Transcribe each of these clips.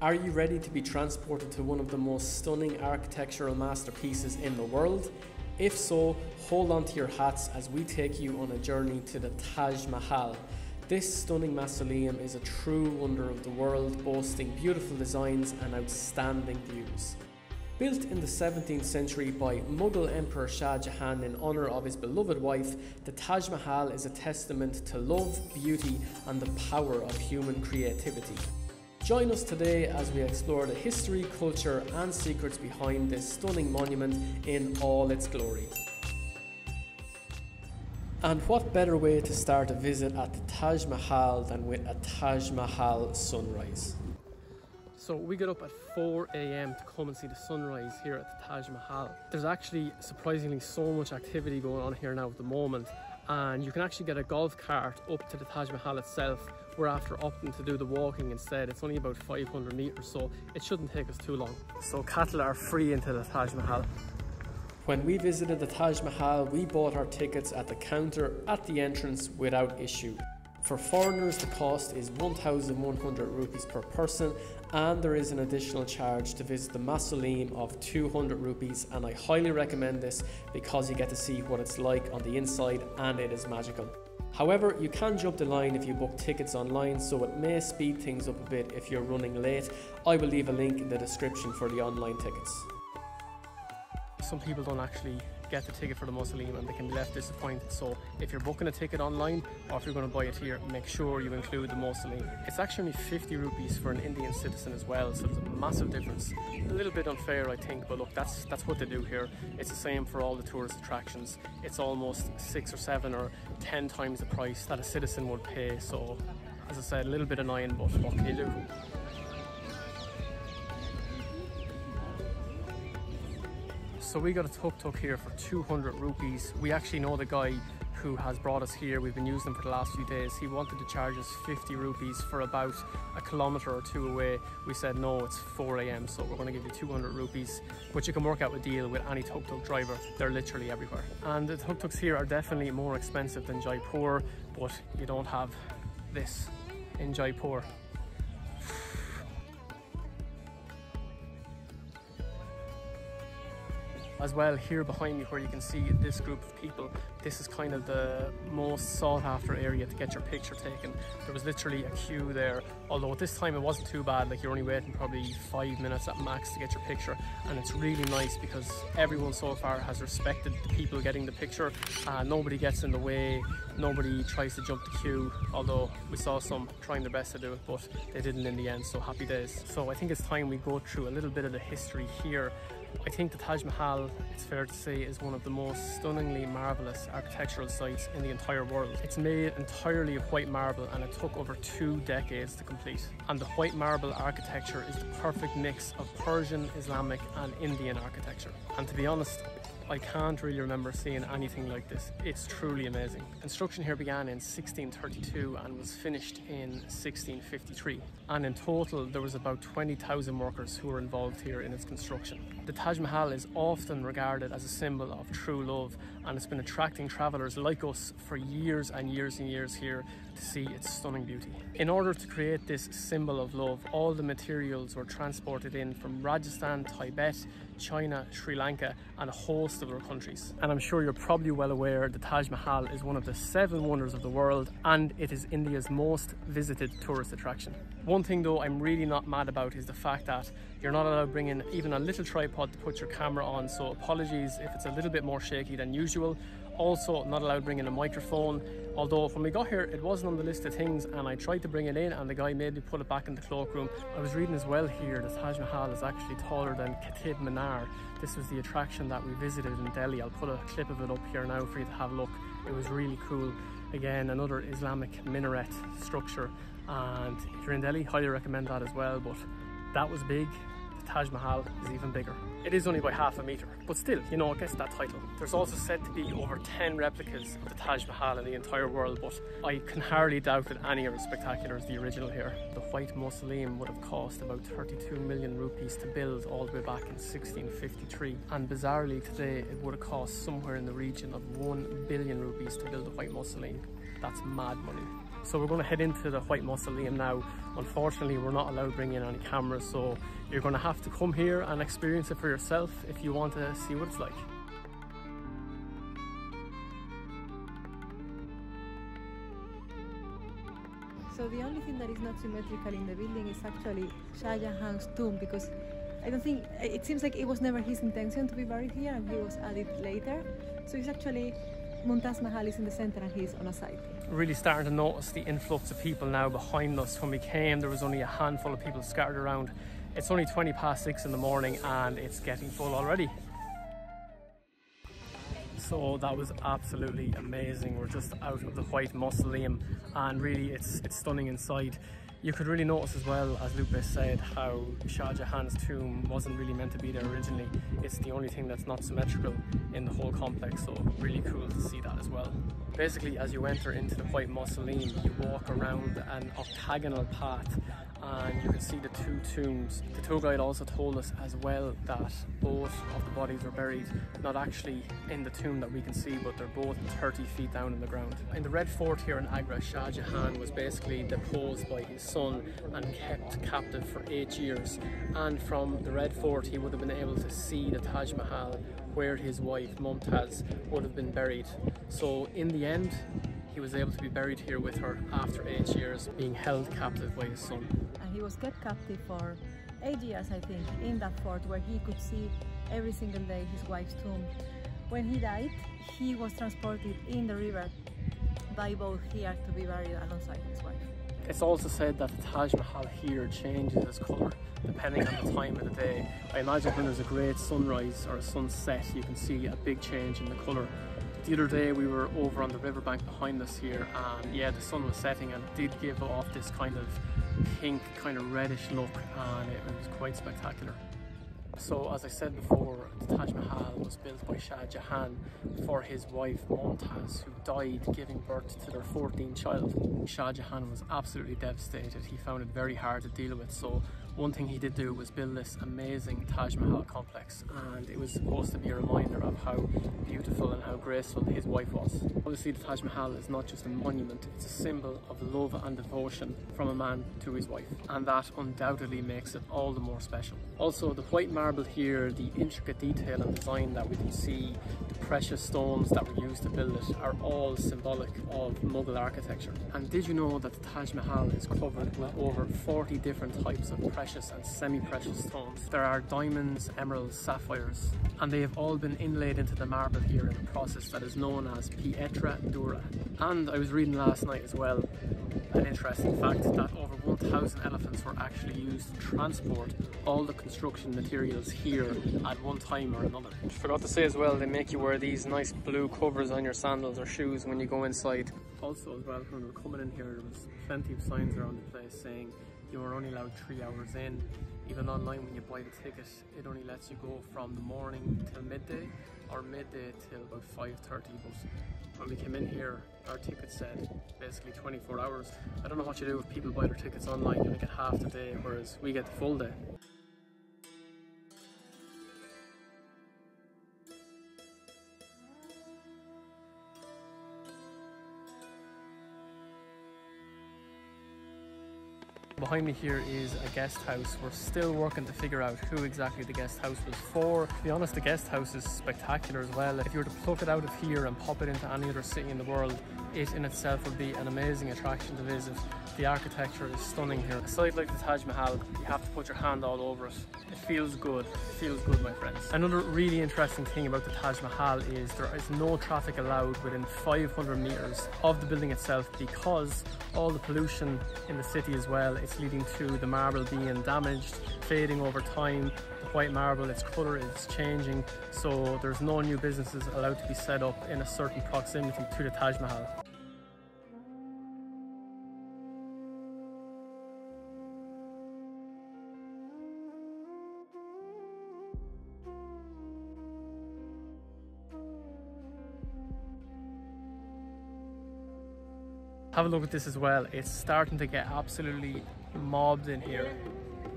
Are you ready to be transported to one of the most stunning architectural masterpieces in the world? If so, hold on to your hats as we take you on a journey to the Taj Mahal. This stunning mausoleum is a true wonder of the world, boasting beautiful designs and outstanding views. Built in the 17th century by Mughal Emperor Shah Jahan in honour of his beloved wife, the Taj Mahal is a testament to love, beauty and the power of human creativity. Join us today as we explore the history, culture and secrets behind this stunning monument in all its glory. And what better way to start a visit at the Taj Mahal than with a Taj Mahal sunrise? So we get up at 4 AM to come and see the sunrise here at the Taj Mahal. There's actually surprisingly so much activity going on here now at the moment, and you can actually get a golf cart up to the Taj Mahal itself. We're after opting to do the walking instead. It's only about 500 meters, so it shouldn't take us too long. So cattle are free into the Taj Mahal. When we visited the Taj Mahal, we bought our tickets at the counter at the entrance without issue. For foreigners, the cost is 1,100 rupees per person, and there is an additional charge to visit the mausoleum of 200 rupees, and I highly recommend this because you get to see what it's like on the inside and it is magical. However, you can jump the line if you book tickets online, so it may speed things up a bit if you're running late. I will leave a link in the description for the online tickets. Some people don't actually get the ticket for the mausoleum and they can be left disappointed, so if you're booking a ticket online or if you're going to buy it here, make sure you include the mausoleum. It's actually only 50 rupees for an Indian citizen as well, so there's a massive difference. A little bit unfair, I think, but look, that's what they do here. It's the same for all the tourist attractions. It's almost 6 or 7 or 10 times the price that a citizen would pay, so as I said, a little bit annoying, but what can you do? So we got a tuk-tuk here for 200 rupees. We actually know the guy who has brought us here. We've been using them for the last few days. He wanted to charge us 50 rupees for about a kilometre or two away. We said no, it's 4 AM, so we're going to give you 200 rupees, but you can work out a deal with any tuk-tuk driver. They're literally everywhere. And the tuk-tuks here are definitely more expensive than Jaipur, but you don't have this in Jaipur. As well, here behind me where you can see this group of people, this is kind of the most sought after area to get your picture taken. There was literally a queue there, although at this time it wasn't too bad, like you're only waiting probably 5 minutes at max to get your picture, and it's really nice because everyone so far has respected the people getting the picture. Nobody gets in the way, nobody tries to jump the queue, although we saw some trying their best to do it, but they didn't in the end, so happy days. So I think it's time we go through a little bit of the history here. I think the Taj Mahal, it's fair to say, is one of the most stunningly marvellous architectural sites in the entire world. It's made entirely of white marble and it took over 2 decades to complete. And the white marble architecture is the perfect mix of Persian, Islamic and Indian architecture. And to be honest, I can't really remember seeing anything like this. It's truly amazing. Construction here began in 1632 and was finished in 1653. And in total, there was about 20,000 workers who were involved here in its construction. The Taj Mahal is often regarded as a symbol of true love, and it's been attracting travellers like us for years and years and years here to see its stunning beauty. In order to create this symbol of love, all the materials were transported in from Rajasthan, Tibet, China, Sri Lanka and a host of other countries. And I'm sure you're probably well aware the Taj Mahal is one of the 7 wonders of the world, and it is India's most visited tourist attraction. One thing though I'm really not mad about is the fact that you're not allowed to bring in even a little tripod to put your camera on, so apologies if it's a little bit more shaky than usual. Also not allowed to bring in a microphone, although when we got here it wasn't on the list of things and I tried to bring it in and the guy made me put it back in the cloakroom. I was reading as well here, the Taj Mahal is actually taller than Qutb Minar. This was the attraction that we visited in Delhi. I'll put a clip of it up here now for you to have a look. It was really cool. Again, another Islamic minaret structure, and if you're in Delhi, highly recommend that as well, but that was big. The Taj Mahal is even bigger. It is only by half a metre, but still, you know, it gets that title. There's also said to be over 10 replicas of the Taj Mahal in the entire world, but I can hardly doubt that any are as spectacular as the original here. The white mausoleum would have cost about 32 million rupees to build all the way back in 1653, and bizarrely today it would have cost somewhere in the region of 1 billion rupees to build a white mausoleum. That's mad money. So we're going to head into the White Mausoleum now. Unfortunately, we're not allowed to bring in any cameras, so you're going to have to come here and experience it for yourself if you want to see what it's like. So the only thing that is not symmetrical in the building is actually Shah Jahan's tomb, because I don't think, it seems like it was never his intention to be buried here and he was added later. So it's actually, Taj Mahal is in the center and he's on a side. Really starting to notice the influx of people now behind us. When we came, there was only a handful of people scattered around. It's only 6:20 in the morning and it's getting full already. So that was absolutely amazing. We're just out of the White Mausoleum and really it's stunning inside. You could really notice as well, as Lupe said, how Shah Jahan's tomb wasn't really meant to be there originally. It's the only thing that's not symmetrical in the whole complex, so really cool to see that as well. Basically, as you enter into the White Mausoleum, you walk around an octagonal path and you can see the two tombs. The tour guide also told us as well that both of the bodies were buried not actually in the tomb that we can see, but they're both 30 feet down in the ground. In the Red Fort here in Agra, Shah Jahan was basically deposed by his son and kept captive for 8 years, and from the Red Fort he would have been able to see the Taj Mahal where his wife Mumtaz would have been buried. So in the end he was able to be buried here with her after 8 years being held captive by his son. And he was kept captive for 8 years, I think, in that fort where he could see every single day his wife's tomb. When he died, he was transported in the river by boat here to be buried alongside his wife. It's also said that the Taj Mahal here changes its colour depending on the time of the day. I imagine when there's a great sunrise or a sunset, you can see a big change in the colour. The other day we were over on the riverbank behind us here and yeah, the sun was setting and it did give off this kind of pink, kind of reddish look, and it was quite spectacular. So as I said before, the Taj Mahal was built by Shah Jahan for his wife Mumtaz, who died giving birth to their 14th child. Shah Jahan was absolutely devastated. He found it very hard to deal with, so one thing he did do was build this amazing Taj Mahal complex, and it was supposed to be a reminder of how beautiful and how graceful his wife was. Obviously the Taj Mahal is not just a monument, it's a symbol of love and devotion from a man to his wife, and that undoubtedly makes it all the more special. Also, the white marble here, the intricate detail and design that we can see, the precious stones that were used to build it are all symbolic of Mughal architecture. And did you know that the Taj Mahal is covered with over 40 different types of precious and semi-precious stones? There are diamonds, emeralds, sapphires, and they have all been inlaid into the marble here in a process that is known as pietra dura. And I was reading last night as well an interesting fact that over 1,000 elephants were actually used to transport all the construction materials here at one time or another. I forgot to say as well, they make you wear these nice blue covers on your sandals or shoes when you go inside. Also as well, when we were coming in here, there was plenty of signs around the place saying you were only allowed 3 hours in. Even online when you buy the ticket, it only lets you go from the morning till midday or midday till about 5:30. But when we came in here, our ticket said basically 24 hours. I don't know what you do if people buy their tickets online, you only get half the day, whereas we get the full day. Behind me here is a guest house. We're still working to figure out who exactly the guest house was for. To be honest, the guest house is spectacular as well. If you were to pluck it out of here and pop it into any other city in the world, it in itself would be an amazing attraction to visit. The architecture is stunning here. A site like the Taj Mahal, you have to put your hand all over it. It feels good. It feels good, my friends. Another really interesting thing about the Taj Mahal is there is no traffic allowed within 500 meters of the building itself, because all the pollution in the city as well, it's leading to the marble being damaged, fading over time. The white marble, its color is changing, so there's no new businesses allowed to be set up in a certain proximity to the Taj Mahal. Have a look at this as well. It's starting to get absolutely mobbed in here.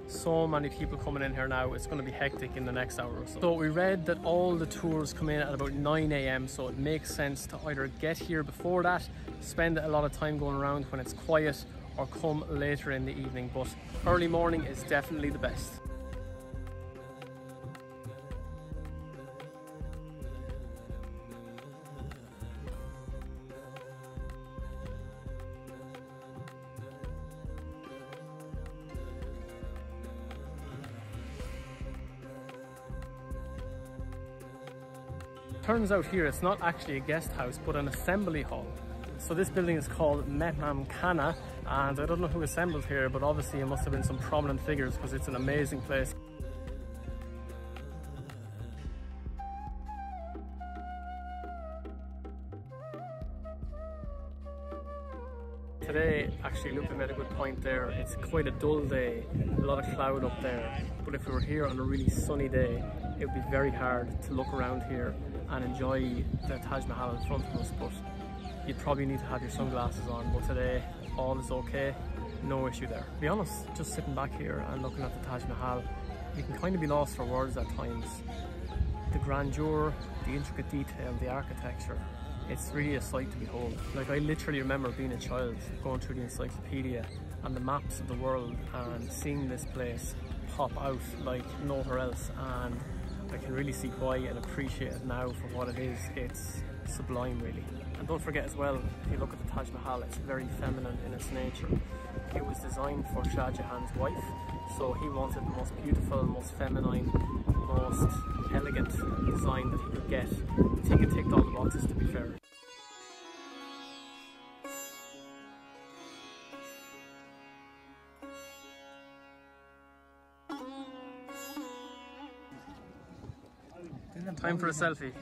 So many people coming in here now, it's going to be hectic in the next hour or so. So we read that all the tours come in at about 9 AM, so it makes sense to either get here before that, spend a lot of time going around when it's quiet, or come later in the evening, but early morning is definitely the best. Turns out here it's not actually a guest house but an assembly hall. So this building is called Mehram Khana, and I don't know who assembled here, but obviously it must have been some prominent figures because it's an amazing place. Today, actually, Luca made a good point there. It's quite a dull day, a lot of cloud up there. But if we were here on a really sunny day, it would be very hard to look around here and enjoy the Taj Mahal in front of us. But you'd probably need to have your sunglasses on. But today, all is okay, no issue there. To be honest, just sitting back here and looking at the Taj Mahal, you can kind of be lost for words at times. The grandeur, the intricate detail, the architecture. It's really a sight to behold. Like, I literally remember being a child, going through the encyclopedia and the maps of the world and seeing this place pop out like nowhere else, and I can really see why and appreciate it now for what it is. It's sublime, really. And don't forget as well, if you look at the Taj Mahal, it's very feminine in its nature. It was designed for Shah Jahan's wife, so he wanted the most beautiful, most feminine, most elegant design that he could get. I think it ticked all the boxes, to be fair. Time for a selfie.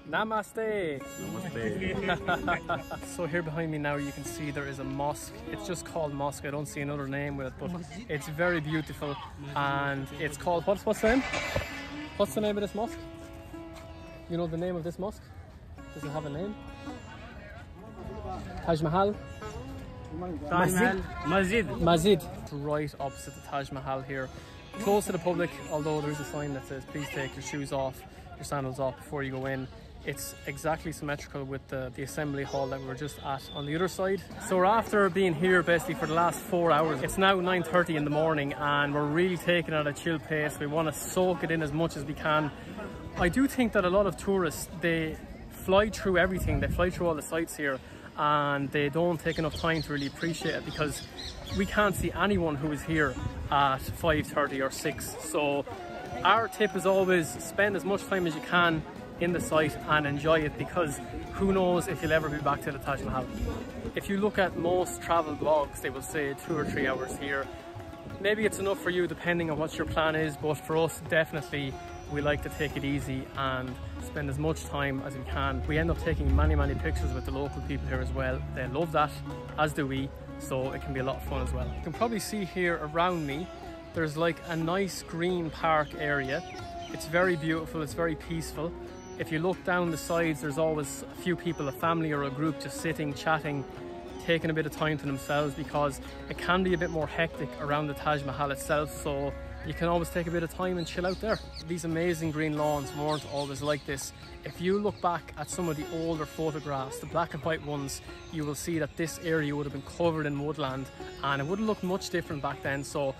Namaste! Namaste! So here behind me now you can see there is a mosque. It's just called mosque. I don't see another name with it, but it's very beautiful, and it's called, what's the name? What's the name of this mosque? You know the name of this mosque? Does it have a name? Taj Mahal? Masjid. Right opposite the Taj Mahal here. Close to the public, although there's a sign that says please take your shoes off, your sandals off before you go in. It's exactly symmetrical with the assembly hall that we were just at on the other side. So we're after being here basically for the last 4 hours. It's now 9:30 in the morning and we're really taking it at a chill pace. We want to soak it in as much as we can. I do think that a lot of tourists, they fly through everything, they fly through all the sites here, and they don't take enough time to really appreciate it, because we can't see anyone who is here at 5:30 or 6. So our tip is always spend as much time as you can in the site and enjoy it, because who knows if you'll ever be back to the Taj Mahal. If you look at most travel blogs, they will say 2 or 3 hours here. Maybe it's enough for you depending on what your plan is, but for us, definitely we like to take it easy and spend as much time as we can. We end up taking many pictures with the local people here as well. They love that, as do we, so it can be a lot of fun as well. You can probably see here around me, there's like a nice green park area. It's very beautiful, it's very peaceful. If you look down the sides, there's always a few people, a family or a group, just sitting, chatting, taking a bit of time to themselves, because it can be a bit more hectic around the Taj Mahal itself, so you can always take a bit of time and chill out there. These amazing green lawns weren't always like this. If you look back at some of the older photographs, the black and white ones, you will see that this area would have been covered in woodland, and it wouldn't look much different back then. So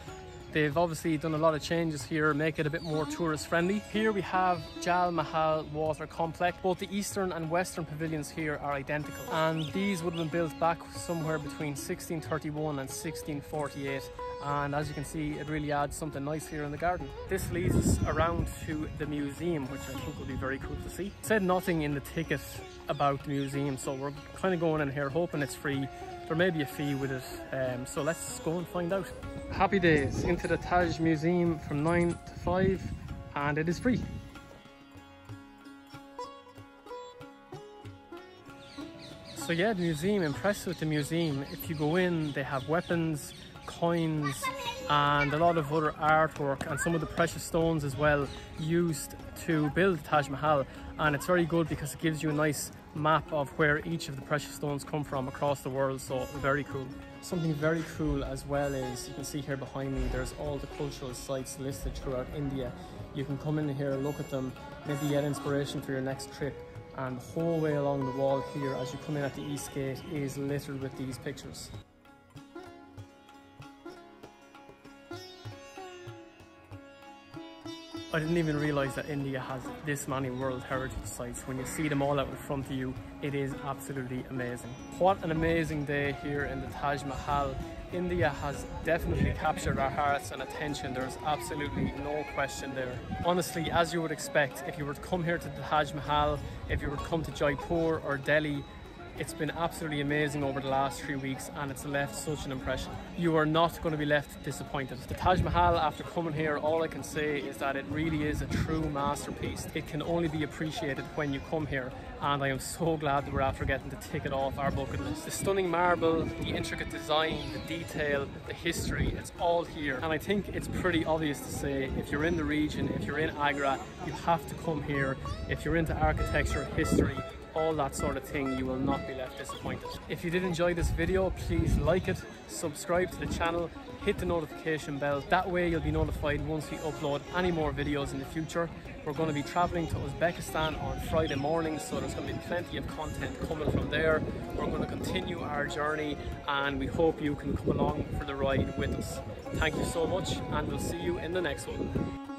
they've obviously done a lot of changes here, make it a bit more tourist friendly. Here we have Jal Mahal Water Complex. Both the eastern and western pavilions here are identical, and these would have been built back somewhere between 1631 and 1648. And as you can see, it really adds something nice here in the garden. This leads us around to the museum, which I think will be very cool to see. It said nothing in the ticket about the museum, so we're kind of going in here hoping it's free. There may be a fee with it, so let's go and find out. Happy days into the Taj Museum from 9 to 5, and it is free. So yeah, the museum, impressed with the museum. If you go in, they have weapons, coins and a lot of other artwork and some of the precious stones as well used to build the Taj Mahal. And it's very good because it gives you a nice map of where each of the precious stones come from across the world, so very cool. Something very cool as well is, you can see here behind me, there's all the cultural sites listed throughout India. You can come in here, look at them, maybe get inspiration for your next trip. And the whole way along the wall here as you come in at the East Gate is littered with these pictures. I didn't even realise that India has this many World Heritage Sites. When you see them all out in front of you, it is absolutely amazing. What an amazing day here in the Taj Mahal. India has definitely captured our hearts and attention. There's absolutely no question there. Honestly, as you would expect, if you were to come here to the Taj Mahal, if you were to come to Jaipur or Delhi, it's been absolutely amazing over the last 3 weeks and it's left such an impression. You are not going to be left disappointed. The Taj Mahal, after coming here, all I can say is that it really is a true masterpiece. It can only be appreciated when you come here, and I am so glad that we're after getting to tick it off our bucket list. The stunning marble, the intricate design, the detail, the history, it's all here. And I think it's pretty obvious to say, if you're in the region, if you're in Agra, you have to come here. If you're into architecture, history, all that sort of thing, you will not be left disappointed. If you did enjoy this video, please like it, subscribe to the channel, hit the notification bell. That way you'll be notified once we upload any more videos in the future. We're going to be traveling to Uzbekistan on Friday morning, so there's going to be plenty of content coming from there. We're going to continue our journey and we hope you can come along for the ride with us. Thank you so much, and we'll see you in the next one.